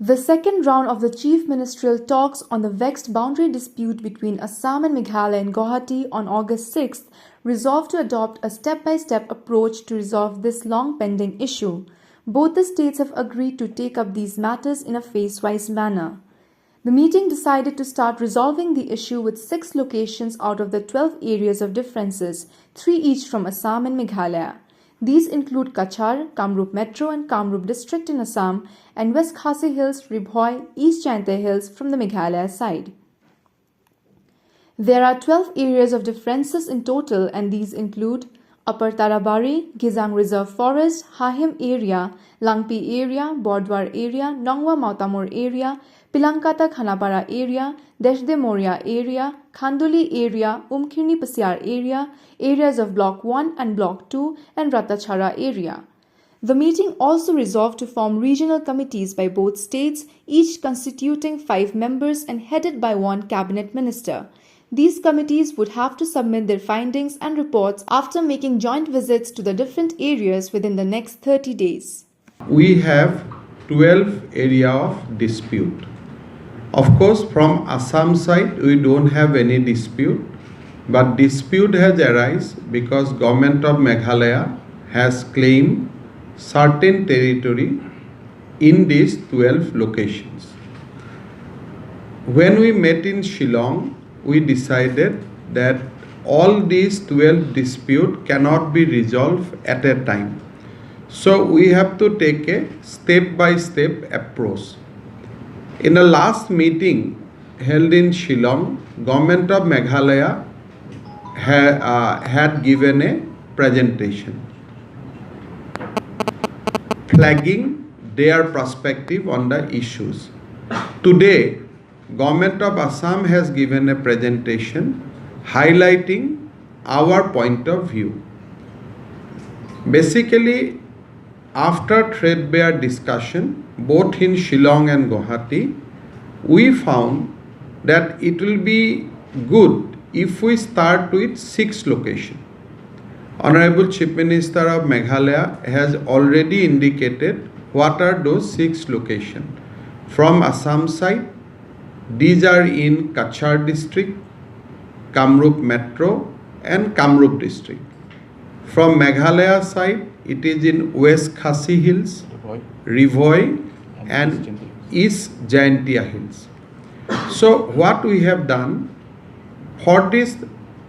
The second round of the chief ministerial talks on the vexed boundary dispute between Assam and Meghalaya in Guwahati on August 6th resolved to adopt a step-by-step approach to resolve this long-pending issue. Both the states have agreed to take up these matters in a phase-wise manner. The meeting decided to start resolving the issue with 6 locations out of the 12 areas of differences, 3 each from Assam and Meghalaya. These include Kachar, Kamrup Metro and Kamrup District in Assam, and West Khasi Hills, Ribhoi, East Jainte Hills from the Meghalaya side. There are 12 areas of differences in total, and these include Upper Tarabari, Gizang Reserve Forest, Hahim area, Langpi area, Bordwar area, Nongwa Mautamor area, Pilankata Khanapara area, Deshde Moria area, Khanduli area, Umkhirni Pasiar area, areas of Block 1 and Block 2, and Ratachhara area. The meeting also resolved to form regional committees by both states, each constituting 5 members and headed by one cabinet minister. These committees would have to submit their findings and reports after making joint visits to the different areas within the next 30 days. We have 12 area of dispute. Of course, from Assam side, we don't have any dispute, but dispute has arisen because government of Meghalaya has claimed certain territory in these 12 locations. When we met in Shillong, we decided that all these 12 disputes cannot be resolved at a time. So we have to take a step-by-step approach. In the last meeting held in Shillong, Government of Meghalaya had given a presentation flagging their perspective on the issues. Today, Government of Assam has given a presentation highlighting our point of view. Basically, after threadbare discussion, both in Shillong and Guwahati, we found that it will be good if we start with 6 locations. Honorable Chief Minister of Meghalaya has already indicated what are those 6 locations. From Assam side, these are in Kachar district, Kamrup Metro and Kamrup district. From Meghalaya side, it is in West Khasi Hills, Ribhoi and East Jaintia Hills. So what we have done, for these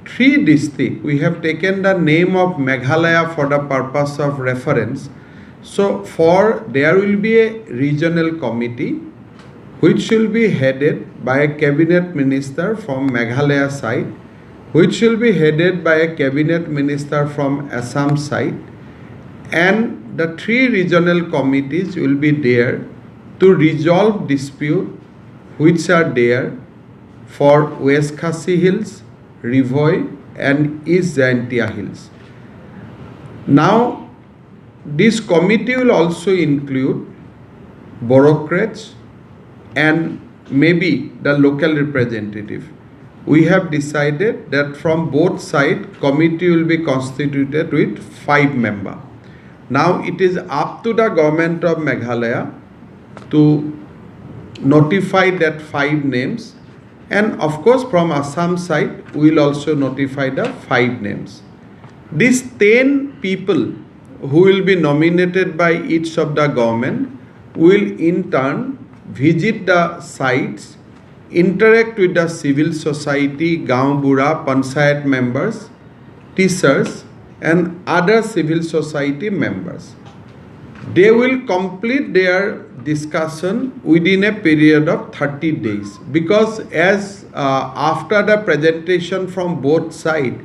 3 districts, we have taken the name of Meghalaya for the purpose of reference. So there will be a regional committee which will be headed by a cabinet minister from Meghalaya side, which will be headed by a cabinet minister from Assam side, and the 3 regional committees will be there to resolve dispute which are there for West Khasi Hills, Ribhoi and East Jaintia Hills. Now, this committee will also include bureaucrats and maybe the local representative. We have decided that from both sides, committee will be constituted with 5 members. Now it is up to the government of Meghalaya to notify that 5 names, and of course from Assam side we will also notify the 5 names. These 10 people who will be nominated by each of the government will in turn visit the sites, interact with the civil society, Gaon Bura, Panchayat members, teachers and other civil society members. They will complete their discussion within a period of 30 days, because as after the presentation from both sides,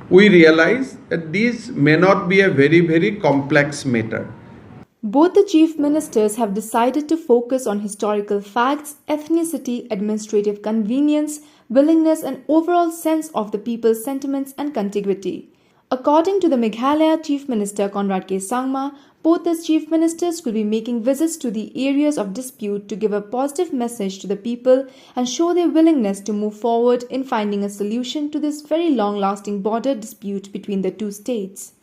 we realize that this may not be a very complex matter. Both the chief ministers have decided to focus on historical facts, ethnicity, administrative convenience, willingness and overall sense of the people's sentiments and contiguity. According to the Meghalaya Chief Minister Conrad K. Sangma, both the chief ministers will be making visits to the areas of dispute to give a positive message to the people and show their willingness to move forward in finding a solution to this very long-lasting border dispute between the 2 states.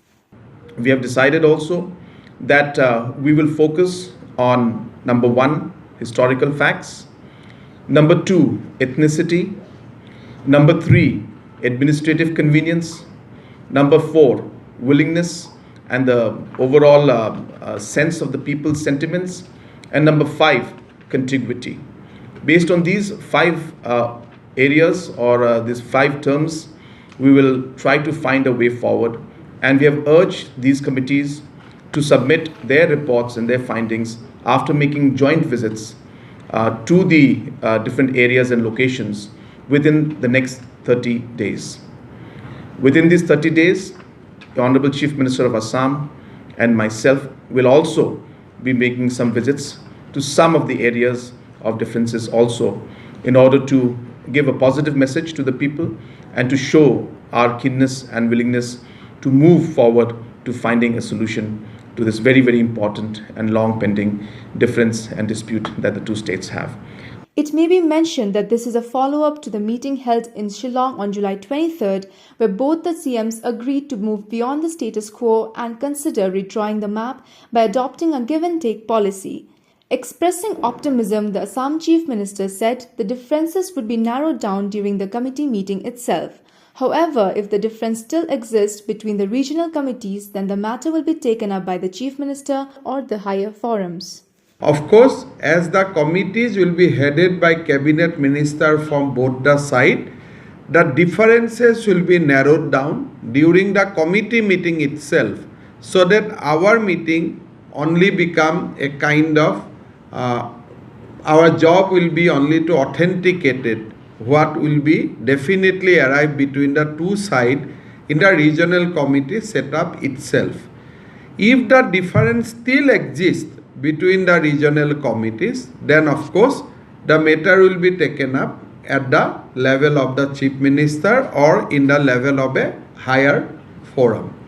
We have decided also that we will focus on number 1, historical facts. Number 2, ethnicity. Number 3, administrative convenience. Number 4, willingness and the overall sense of the people's sentiments. And number 5, contiguity. Based on these 5 areas or these 5 terms, we will try to find a way forward. And we have urged these committees to submit their reports and their findings after making joint visits to the different areas and locations within the next 30 days. Within these 30 days, the Honorable Chief Minister of Assam and myself will also be making some visits to some of the areas of differences also, in order to give a positive message to the people and to show our keenness and willingness to move forward to finding a solution to this very, very important and long pending difference and dispute that the two states have. It may be mentioned that this is a follow-up to the meeting held in Shillong on July 23rd, where both the CMs agreed to move beyond the status quo and consider redrawing the map by adopting a give-and-take policy. Expressing optimism, the Assam Chief Minister said the differences would be narrowed down during the committee meeting itself. However, if the difference still exists between the regional committees, then the matter will be taken up by the Chief Minister or the higher forums. Of course, as the committees will be headed by cabinet minister from both the side, the differences will be narrowed down during the committee meeting itself, so that our meeting only become a kind of our job will be only to authenticate it, what will be definitely arrive between the two sides in the regional committee setup itself. If the difference still exists between the regional committees, then of course the matter will be taken up at the level of the Chief Minister or in the level of a higher forum.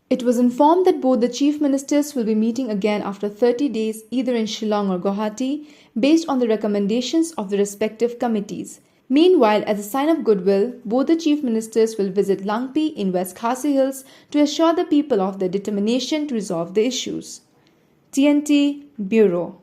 It was informed that both the Chief Ministers will be meeting again after 30 days either in Shillong or Guwahati, based on the recommendations of the respective committees. Meanwhile, as a sign of goodwill, both the Chief Ministers will visit Langpi in West Khasi Hills to assure the people of their determination to resolve the issues. TNT Bureau.